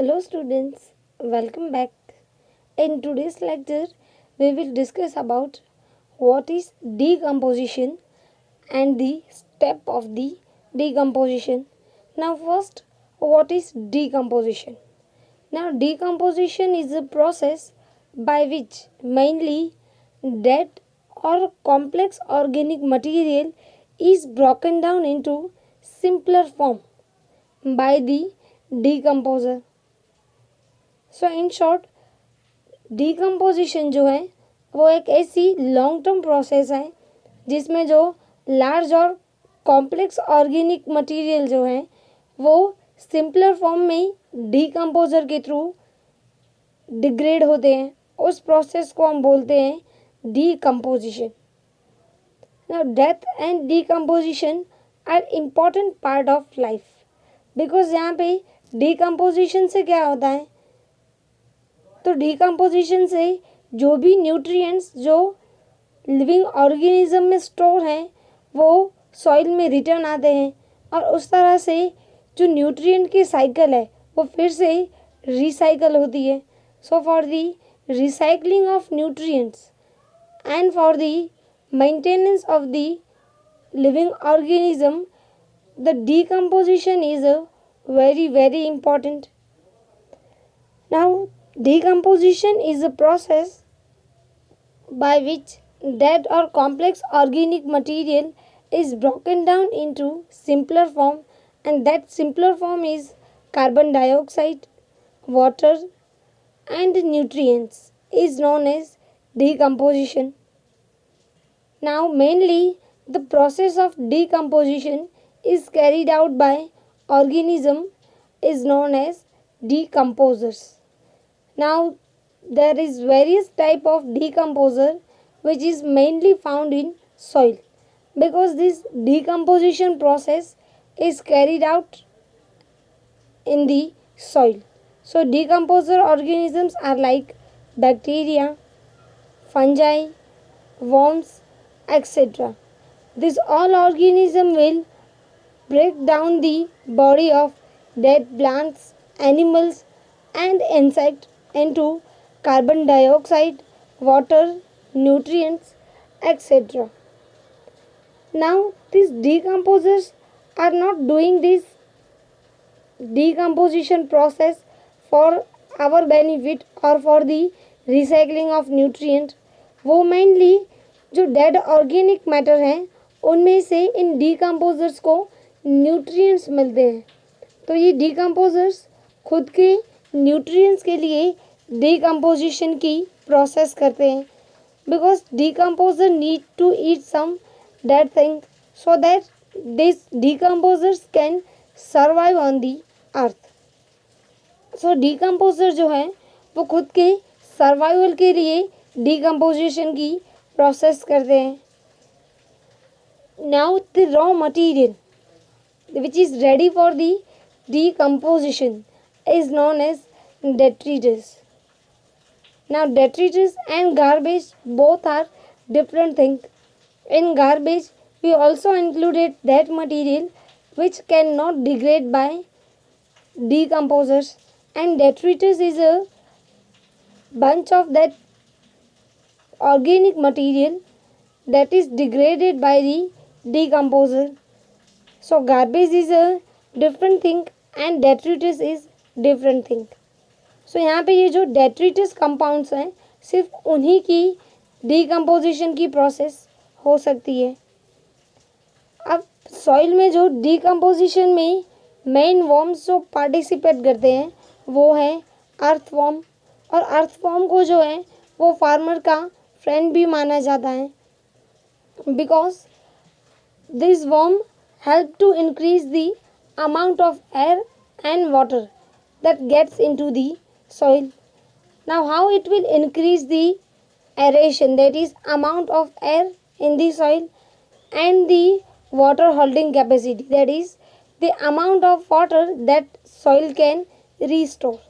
Hello students, welcome back. In today's lecture, we will discuss about what is decomposition and the step of the decomposition. Now first, what is decomposition? Now decomposition is a process by which mainly dead or complex organic material is broken down into simpler form by the decomposer. So in short decomposition जो है वो एक ऐसी long term process है जिसमें जो large और complex organic material जो है वो सिंपलर फॉर्म में डिकम्पोजर के थ्रू डिग्रेड होते हैं। उस प्रोसेस को हम बोलते हैं decomposition. Now death and decomposition are important part of life because यहाँ पे डिकम्पोजिशन से क्या होता है, तो डिकम्पोजिशन से जो भी न्यूट्रिएंट्स जो लिविंग ऑर्गेनिज्म में स्टोर हैं वो सॉइल में रिटर्न आते हैं और उस तरह से जो न्यूट्रिएंट की साइकिल है वो फिर से रिसाइकल होती है। So for the recycling of nutrients and for the maintenance of the living organism the decomposition is a very important. Now decomposition is a process by which dead or complex organic material is broken down into simpler form, and that simpler form is carbon dioxide, water and nutrients is known as decomposition. Now mainly the process of decomposition is carried out by organism is known as decomposers. Now there is various type of decomposer which is mainly found in soil because this decomposition process is carried out in the soil. So decomposer organisms are like bacteria, fungi, worms, etc. This all organism will break down the body of dead plants, animals and insects into carbon dioxide, water, nutrients, etc. Now these decomposers are not doing this decomposition process for our benefit or for the recycling of nutrient. वो mainly जो dead organic matter हैं उनमें से इन decomposers को nutrients मिलते हैं, तो ये डिकम्पोजर्स खुद के न्यूट्रिएंट्स के लिए डिकम्पोजिशन की प्रोसेस करते हैं because decomposer need to eat some dead thing so that this decomposers can survive on the earth. So decomposer जो है वो खुद के सर्वाइवल के लिए डिकम्पोजिशन की प्रोसेस करते हैं। Now the raw material which is ready for the decomposition is known as detritus. Now detritus and garbage both are different things. In garbage we also included that material which cannot degrade by decomposers, and detritus is a bunch of that organic material that is degraded by the decomposer. So garbage is a different thing and detritus is different thing. So यहाँ पे ये जो detritus compounds हैं सिर्फ उन्हीं की decomposition की process हो सकती है। अब soil में जो decomposition में main worms जो participate करते हैं वो है earthworm, और earthworm को जो है वो farmer का friend भी माना जाता है because this worm help to increase the amount of air and water that gets into the soil. Now how it will increase the aeration, that is amount of air in the soil, and the water holding capacity, that is the amount of water that soil can restore.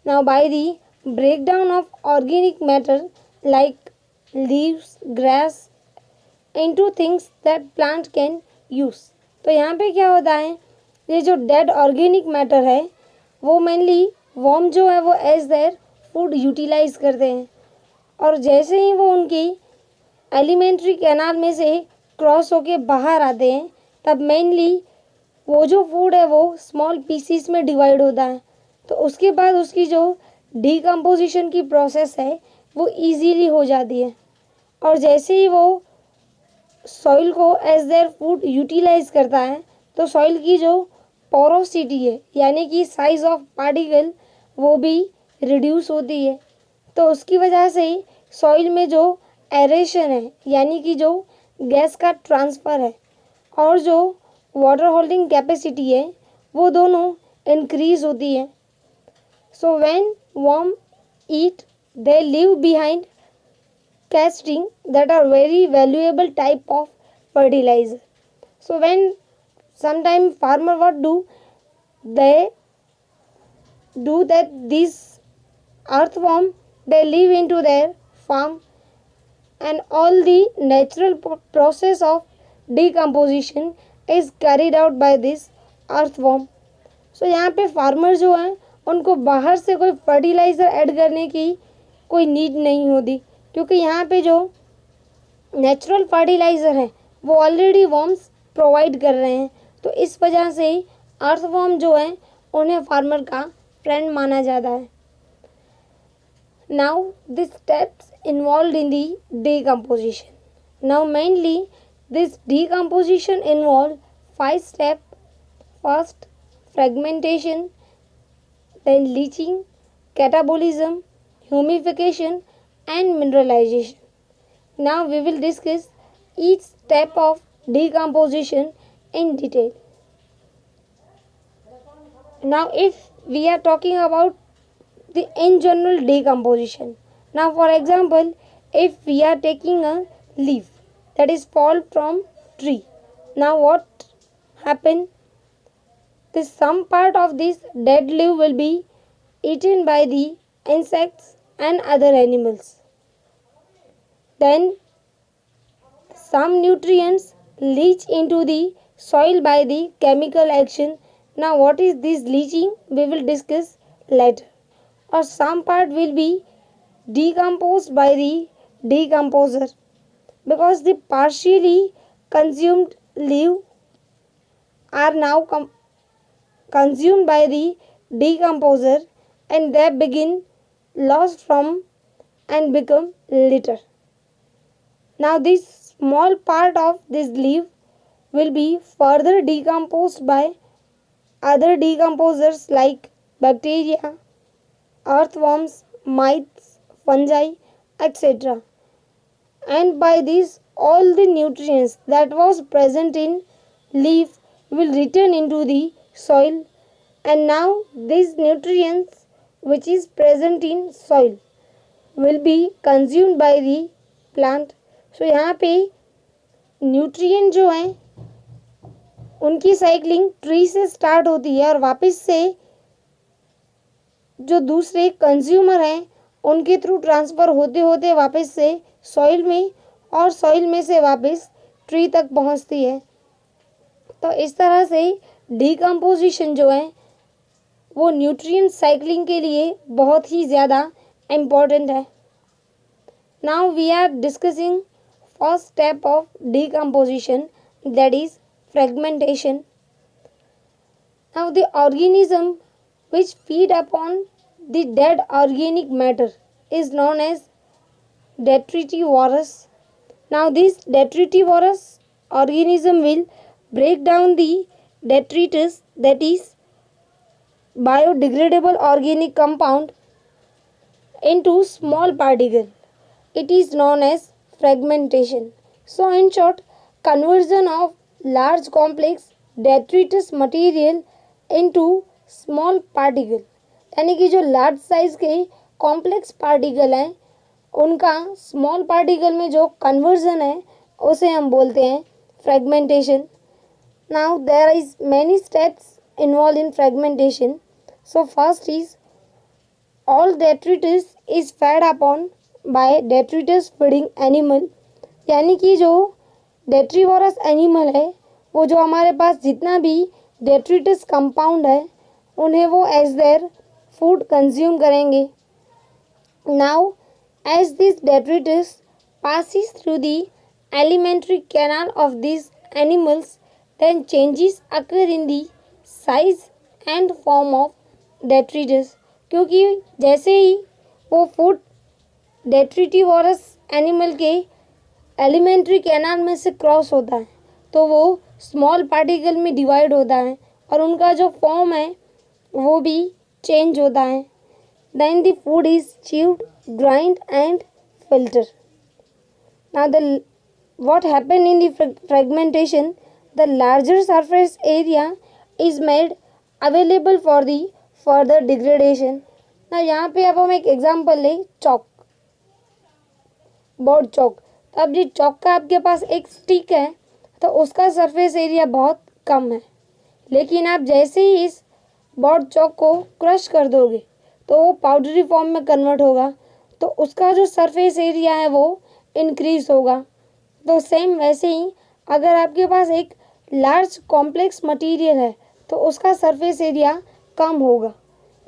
Now by the breakdown of organic matter like leaves, grass into things that plant can use, तो यहाँ पे क्या होता है, ये जो dead organic matter है वो मेनली वर्म जो है वो एज देयर फूड यूटिलाइज करते हैं, और जैसे ही वो उनकी एलिमेंट्री कैनाल में से क्रॉस होके बाहर आते हैं तब मेनली वो जो फूड है वो स्मॉल पीसीस में डिवाइड होता है। तो उसके बाद उसकी जो डीकम्पोजिशन की प्रोसेस है वो इजीली हो जाती है, और जैसे ही वो सॉइल को एज देयर फूड यूटिलाइज करता है तो सॉइल की जो पोरोसिटी है यानी कि साइज ऑफ पार्टिकल वो भी रिड्यूस होती है। तो उसकी वजह से सॉइल में जो एरेशन है यानी कि जो गैस का ट्रांसफ़र है और जो वाटर होल्डिंग कैपेसिटी है वो दोनों इंक्रीज होती है। So when worm eat they leave behind casting that are very valuable type of fertilizer. So when sometime farmer what do, they do that these earthworm they live into their farm, and all the natural process of decomposition is carried out by this earthworm. So यहाँ पे farmer जो हैं उनको बाहर से कोई fertiliser add करने की कोई नीड नहीं होती, क्योंकि यहाँ पे जो नेचुरल फर्टिलाइज़र है वो ऑलरेडी वर्म्स प्रोवाइड कर रहे हैं। तो इस वजह से अर्थवर्म जो है उन्हें फार्मर का फ्रेंड माना जाता है। Now this steps involve in the decomposition. Now mainly this decomposition involve 5 step. First fragmentation, then leaching, catabolism, humidification and mineralization. Now we will discuss each step of decomposition in detail. Now if we are talking about the in general decomposition. Now for example, if we are taking a leaf that is fall from tree. Now what happen? This some part of this dead leaf will be eaten by the insects and other animals. Then some nutrients leach into the soil by the chemical action. Now what is this leaching? We will discuss later. Or some part will be decomposed by the decomposer, because the partially consumed leaf are now consumed by the decomposer, and they begin lost from and become litter. Now this small part of this leaf will be further decomposed by other decomposers like bacteria, earthworms, mites, fungi, etc. And by this all the nutrients that was present in leaf will return into the soil, and now these nutrients which is present in soil will be consumed by the plant. So यहाँ पे nutrient जो हैं उनकी cycling tree से start होती है और वापस से जो दूसरे कंज्यूमर हैं उनके थ्रू ट्रांसफ़र होते होते वापस से सॉइल में और सॉइल में से वापस ट्री तक पहुंचती है। तो इस तरह से डीकम्पोजिशन जो है वो न्यूट्रिएंट साइक्लिंग के लिए बहुत ही ज़्यादा इम्पॉर्टेंट है। Now we are discussing first step of decomposition, that is fragmentation. Now the organism which feed upon the dead organic matter is known as detritivores. Now this detritivores organism will break down the detritus, that is biodegradable organic compound, into small particle. It is known as fragmentation. So in short, conversion of large complex detritus material into small particle, यानी कि जो large size के complex particle हैं उनका small particle में जो conversion है उसे हम बोलते हैं fragmentation. Now there is many steps involve in fragmentation. So first is all detritus is fed upon by detritus feeding animal, यानी कि जो डेट्रीवोरस एनिमल है वो जो हमारे पास जितना भी डेट्रिटस कंपाउंड है उन्हें वो एज देयर फूड कंज्यूम करेंगे. Now, as this detritus passes through the alimentary canal of these animals, then changes occur in the size and form of detritus. क्योंकि जैसे ही वो फूड डेट्रिटिवोरस एनिमल के एलिमेंट्री कैनाल में से क्रॉस होता है तो वो स्मॉल पार्टिकल में डिवाइड होता है और उनका जो फॉर्म है वो भी चेंज होता है. Then the food is chewed, grind and filtered. Now what happened in the fragmentation, the larger surface area is made available for the further degradation. Now यहाँ पे अब हम एक एग्जांपल लें चॉक, बोर्ड चॉक. तो अब जो चॉक का आपके पास एक स्टिक है तो उसका सरफेस एरिया बहुत कम है, लेकिन आप जैसे ही इस बोर्ड चॉक को क्रश कर दोगे तो वो पाउडरी फॉर्म में कन्वर्ट होगा तो उसका जो सरफेस एरिया है वो इंक्रीज होगा. तो सेम वैसे ही अगर आपके पास एक लार्ज कॉम्प्लेक्स मटेरियल है तो उसका सरफेस एरिया कम होगा,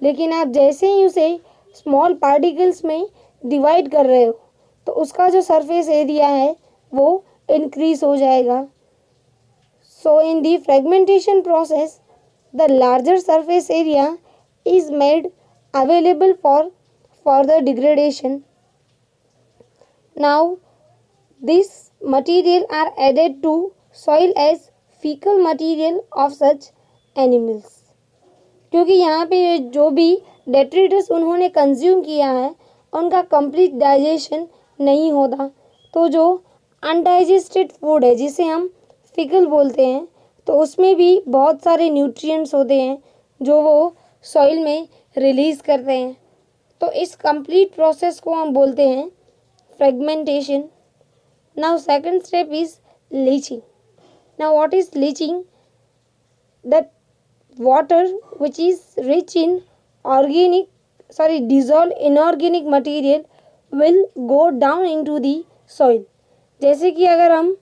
लेकिन आप जैसे ही उसे स्मॉल पार्टिकल्स में डिवाइड कर रहे हो तो उसका जो सरफेस एरिया है वो इंक्रीज हो जाएगा. So in the fragmentation process the larger surface area is made available for further degradation. Now, these material are added to soil as fecal material of such animals. क्योंकि यहाँ पे जो भी detritus उन्होंने कंज्यूम किया है उनका कंप्लीट डाइजेशन नहीं होता, तो जो अनडाइजेस्टेड फूड है जिसे हम फिकल बोलते हैं तो उसमें भी बहुत सारे न्यूट्रिएंट्स होते हैं जो वो सॉइल में रिलीज करते हैं. तो इस कंप्लीट प्रोसेस को हम बोलते हैं fragmentation. Now second step is leaching. Now what is leaching? That water which is rich in dissolved inorganic material will go down into the soil. जैसे कि अगर हम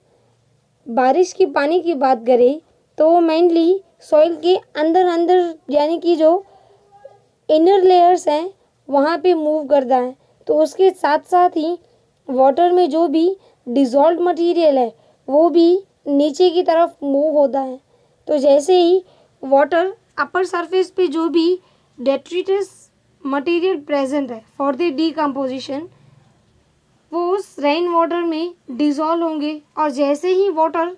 बारिश की पानी की बात करें तो मेनली सॉइल के अंदर अंदर यानी कि जो इनर लेयर्स हैं वहाँ पे मूव करता है, तो उसके साथ साथ ही वाटर में जो भी डिज़ोल्व मटेरियल है वो भी नीचे की तरफ मूव होता है. तो जैसे ही वाटर अपर सरफेस पे जो भी डेट्रिटस मटेरियल प्रेजेंट है फॉर द डीकम्पोजिशन वो उस रेन वाटर में डिज़ोल्व होंगे और जैसे ही वाटर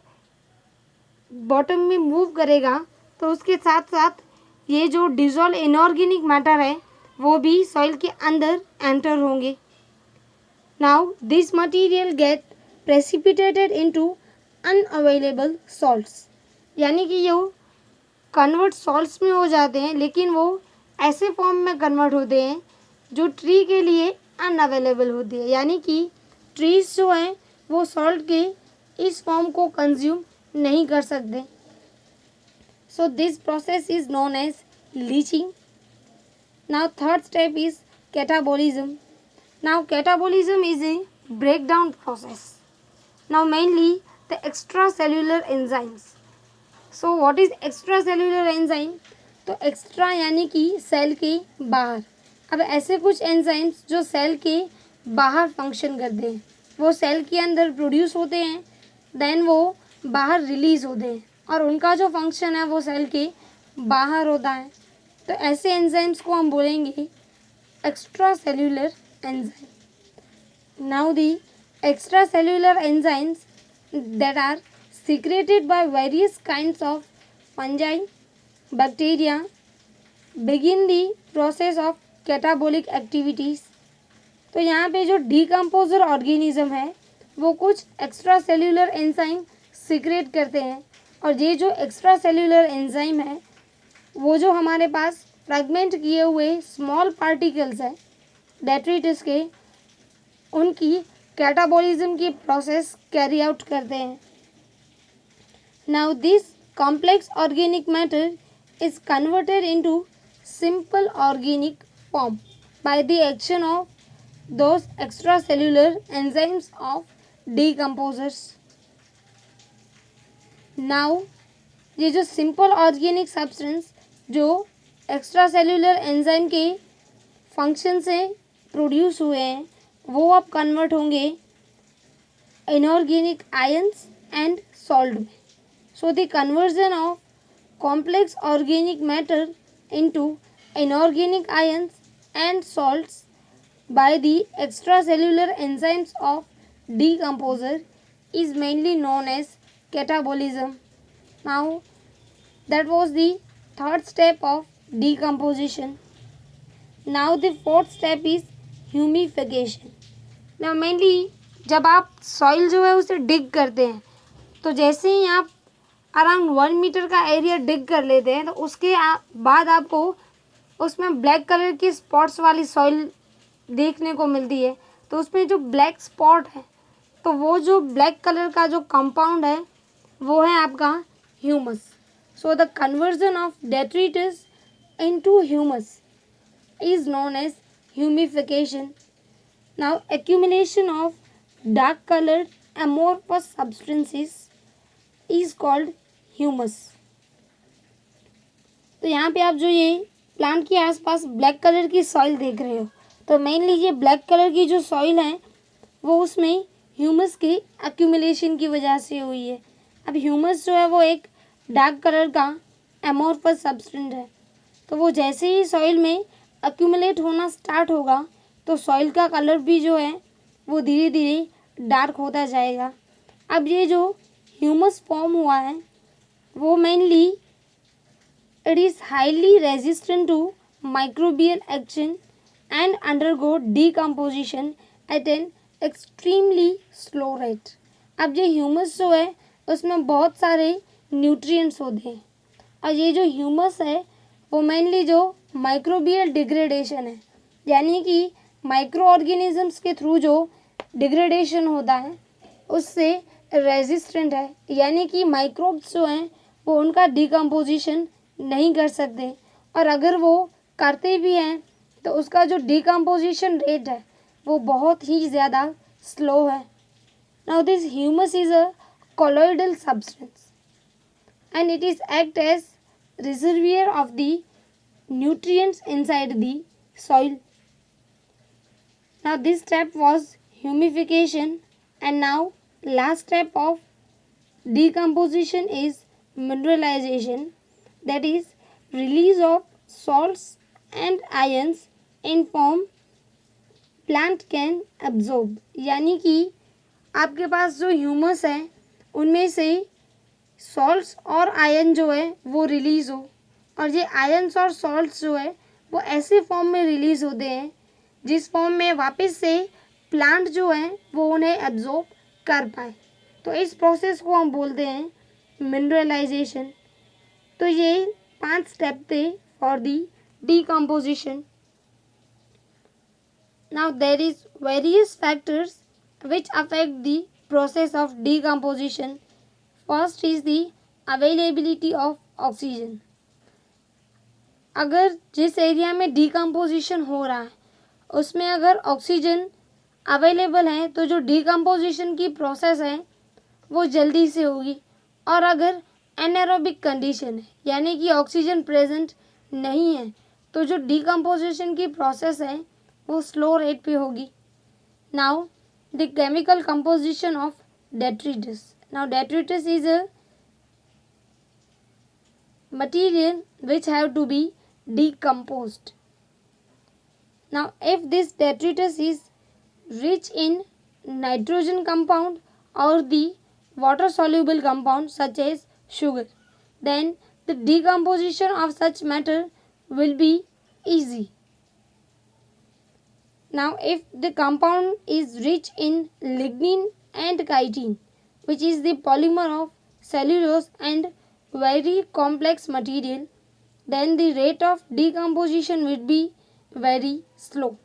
बॉटम में मूव करेगा तो उसके साथ साथ ये जो डिज़ोल्व इनऑर्गेनिक मैटर है वो भी सॉइल के अंदर एंटर होंगे. Now this material get precipitated into unavailable salts, यानी कि ये कन्वर्ट सॉल्ट्स में हो जाते हैं लेकिन वो ऐसे फॉर्म में कन्वर्ट होते हैं जो ट्री के लिए अनअवेलेबल होती है, यानी कि ट्रीज जो हैं वो सॉल्ट के इस फॉर्म को कंज्यूम नहीं कर सकते. So this process is known as leaching. Now third step is catabolism. Now catabolism is a breakdown process. Now mainly the extracellular enzymes. So what is extracellular enzyme? तो extra यानी कि cell के बाहर. अब ऐसे कुछ एंजाइम्स जो cell के बाहर फंक्शन करते हैं वो सेल के अंदर प्रोड्यूस होते हैं, देन वो बाहर रिलीज होते हैं और उनका जो फंक्शन है वो सेल के बाहर होता है. तो ऐसे एंजाइम्स को हम बोलेंगे extra cellular enzyme. Now the extra cellular enzymes that are secreted by various kinds of fungi, bacteria begin the process of catabolic activities. तो यहाँ पे जो डिकम्पोजर ऑर्गेनिज्म है वो कुछ एक्स्ट्रा सेल्यूलर एंजाइम सीक्रेट करते हैं और ये जो एक्स्ट्रा सेल्यूलर एंजाइम है वो जो हमारे पास फ्रैगमेंट किए हुए स्मॉल पार्टिकल्स हैं डेट्रिटस के उनकी कैटाबॉलिज्म की प्रोसेस कैरी आउट करते हैं. Now this complex organic matter is converted into simple organic form by the action of those extracellular enzymes of decomposers. Now ये जो सिंपल ऑर्गेनिक सब्सटेंस जो extra cellular enzyme के function से produce हुए हैं वो अब कन्वर्ट होंगे इनऑर्गेनिक आयंस एंड सॉल्ट में. सो the conversion of complex organic matter into inorganic ions and salts by the extracellular enzymes of decomposer is mainly known as catabolism. Now that was the third step of decomposition. Now the fourth step is humification. Now mainly जब आप soil जो है उसे डिग करते हैं तो जैसे ही आप अराउंड 1 मीटर का एरिया डिग कर लेते हैं तो उसके बाद आपको उसमें ब्लैक कलर की स्पॉट्स वाली सॉइल देखने को मिलती है. तो उसमें जो ब्लैक स्पॉट है तो वो जो ब्लैक कलर का जो कंपाउंड है वो है आपका humus. So the conversion of detritus into humus is known as humification. Now accumulation of dark coloured amorphous substances is called humus. तो यहाँ पे आप जो ये प्लांट के आसपास ब्लैक कलर की सॉइल देख रहे हो तो मेनली ये ब्लैक कलर की जो सॉइल है वो उसमें ह्यूमस की एक्यूमुलेशन की वजह से हुई है. अब ह्यूमस जो है वो एक डार्क कलर का एमोर्फस सब्सटेंस है. तो वो जैसे ही सॉइल में एक्यूमुलेट होना स्टार्ट होगा तो सॉइल का कलर भी जो है वो धीरे धीरे डार्क होता जाएगा. अब ये जो ह्यूमस फॉर्म हुआ है वो mainly it is highly resistant to microbial action and undergo decomposition at an extremely slow rate. अब ये ह्यूमस जो है उसमें बहुत सारे न्यूट्रिएंट्स होते हैं और ये जो ह्यूमस है वो मेनली जो माइक्रोबियल डिग्रेडेशन है यानी कि माइक्रो ऑर्गेनिजम्स के थ्रू जो डिग्रेडेशन होता है उससे रेजिस्टेंट है यानी कि माइक्रोब्स जो हैं वो उनका डिकम्पोजिशन नहीं कर सकते और अगर वो करते भी हैं तो उसका जो डिकम्पोजिशन रेट है वो बहुत ही ज़्यादा स्लो है. Now this humus is a colloidal substance and it is act as reservoir of the nutrients inside the soil. Now this step was humification and now last step of decomposition is mineralization, that is release of salts and ions in form plant can absorb. यानी कि आपके पास जो humus है उनमें से salts और ion जो है वो रिलीज़ हो और ये आयन्स और सॉल्ट्स जो है वो ऐसे फॉर्म में रिलीज़ होते हैं जिस फॉर्म में वापस से प्लांट जो है वो उन्हें एब्जॉर्ब कर पाए. तो इस प्रोसेस को हम बोलते हैं मिनरलाइजेशन. तो ये 5 स्टेप थे for the decomposition. Now there is various factors which affect the process of decomposition. First is the availability of oxygen. अगर जिस एरिया में डिकम्पोजिशन हो रहा है उसमें अगर ऑक्सीजन अवेलेबल है तो जो डिकम्पोजिशन की प्रोसेस है वो जल्दी से होगी और अगर एनारोबिक कंडीशन है यानी कि ऑक्सीजन प्रेजेंट नहीं है तो जो डिकम्पोजिशन की प्रोसेस है वो स्लो रेट पे होगी. Now the chemical composition of detritus. Now detritus is a material which have to be decomposed. Now if this detritus is rich in nitrogen compound or the water soluble compound such as sugar, then the decomposition of such matter will be easy. Now if the compound is rich in lignin and chitin, which is the polymer of cellulose and very complex material, then the rate of decomposition will be very slow.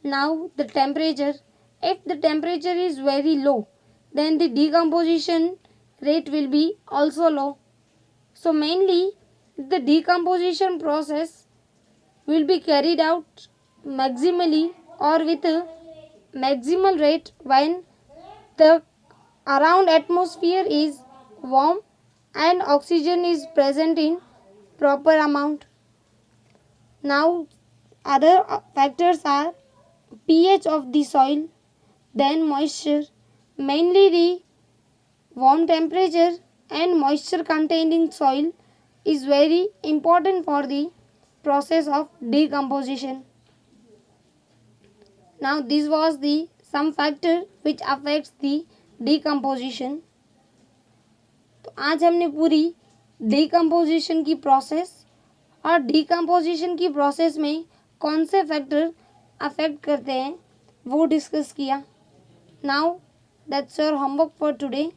Now the temperature, if the temperature is very low, then the decomposition rate will be also low. So mainly the decomposition process will be carried out maximally or with a maximal rate when the around atmosphere is warm and oxygen is present in proper amount. Now, other factors are pH of the soil, then moisture, mainly the warm temperature and moisture containing soil is very important for the process of decomposition. Now this was the some factor which affects the decomposition. तो आज हमने पूरी decomposition की process और decomposition की process में कौन से फैक्टर अफेक्ट करते हैं वो डिस्कस किया. Now that's your homework for today.